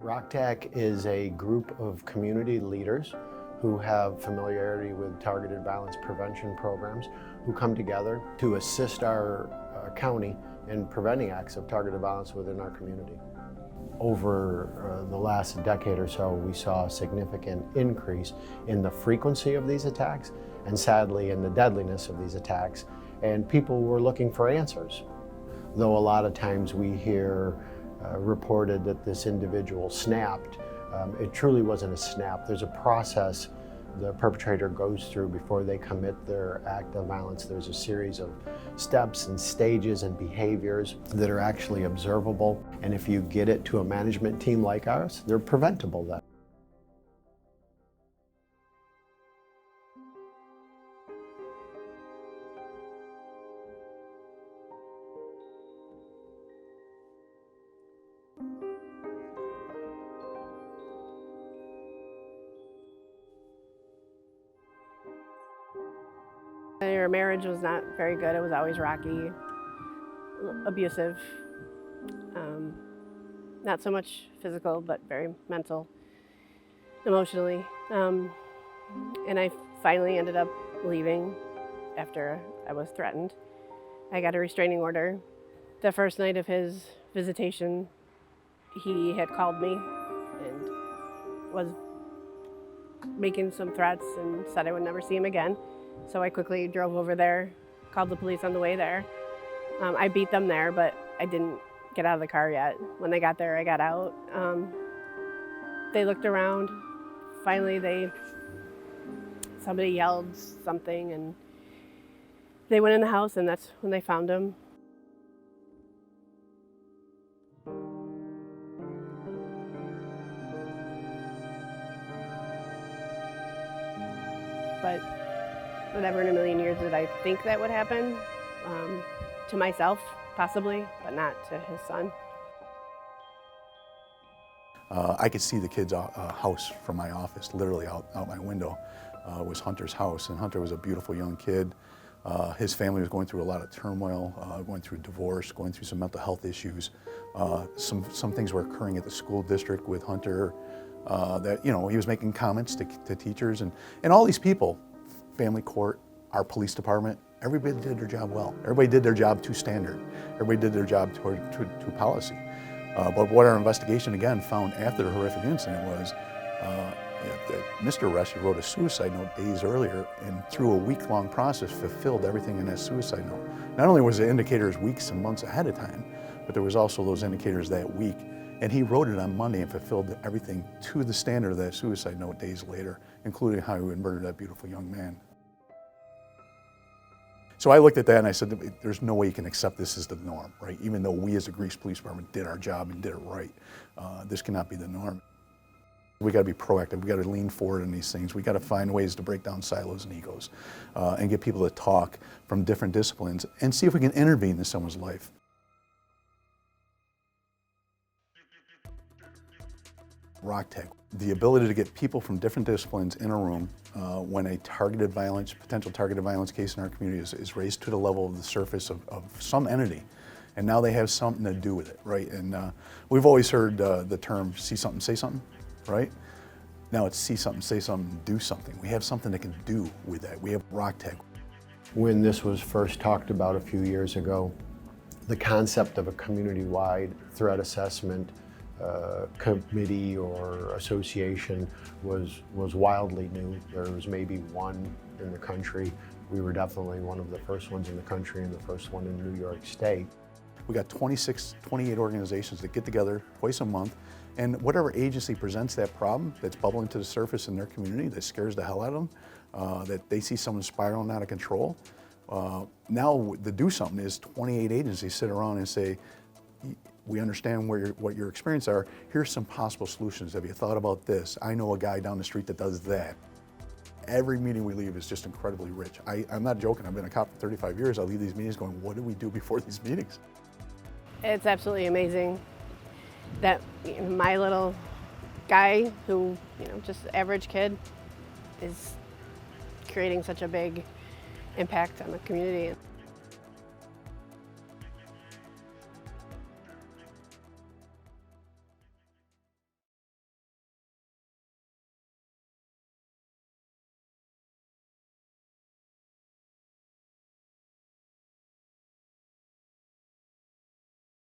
ROCTAC is a group of community leaders who have familiarity with targeted violence prevention programs, who come together to assist our county in preventing acts of targeted violence within our community. Over the last decade or so, we saw a significant increase in the frequency of these attacks and sadly in the deadliness of these attacks, and people were looking for answers. Though a lot of times we hear reported that this individual snapped, it truly wasn't a snap. There's a process the perpetrator goes through before they commit their act of violence. There's a series of steps and stages and behaviors that are actually observable. And if you get it to a management team like ours, they're preventable then. Our marriage was not very good. It was always rocky, abusive, not so much physical, but very mental, emotionally. And I finally ended up leaving after I was threatened. I got a restraining order. The first night of his visitation, he had called me and was making some threats and said I would never see him again. So I quickly drove over there, called the police on the way there. I beat them there, but I didn't get out of the car yet. When they got there, I got out. They looked around. Finally, somebody yelled something, and they went in the house, and that's when they found him. But never in a million years did I think that would happen. To myself, possibly, but not to his son. I could see the kid's house from my office, literally out my window. Was Hunter's house, and Hunter was a beautiful young kid. His family was going through a lot of turmoil, going through divorce, going through some mental health issues. Some things were occurring at the school district with Hunter that, he was making comments to teachers and all these people. Family court, our police department, everybody did their job well. Everybody did their job to standard. Everybody did their job to policy. But what our investigation again found after the horrific incident was that Mr. Rescue wrote a suicide note days earlier, and through a week-long process fulfilled everything in that suicide note. Not only was the indicators weeks and months ahead of time, but there was also those indicators that week. And he wrote it on Monday and fulfilled everything to the standard of that suicide note days later, including how he would murder that beautiful young man. So I looked at that and I said, there's no way you can accept this as the norm, right? Even though we as a Greece Police Department did our job and did it right, this cannot be the norm. We got to be proactive. We got to lean forward in these things. We got to find ways to break down silos and egos and get people to talk from different disciplines and see if we can intervene in someone's life. ROCTAC, the ability to get people from different disciplines in a room when a potential targeted violence case in our community is raised to the level of the surface of some entity, and now they have something to do with it, right? And we've always heard the term see something, say something, right? Now it's see something, say something, do something. We have something that can do with that. We have ROCTAC. When this was first talked about a few years ago, the concept of a community-wide threat assessment committee or association was wildly new. There was maybe one in the country. We were definitely one of the first ones in the country and the first one in New York State. We got 28 organizations that get together twice a month, and whatever agency presents that problem that's bubbling to the surface in their community that scares the hell out of them, that they see someone spiraling out of control. Now the do something is 28 agencies sit around and say, we understand what your experiences are. Here's some possible solutions. Have you thought about this? I know a guy down the street that does that. Every meeting we leave is just incredibly rich. I'm not joking. I've been a cop for 35 years. I leave these meetings going, what do we do before these meetings? It's absolutely amazing that my little guy, who, just average kid, is creating such a big impact on the community.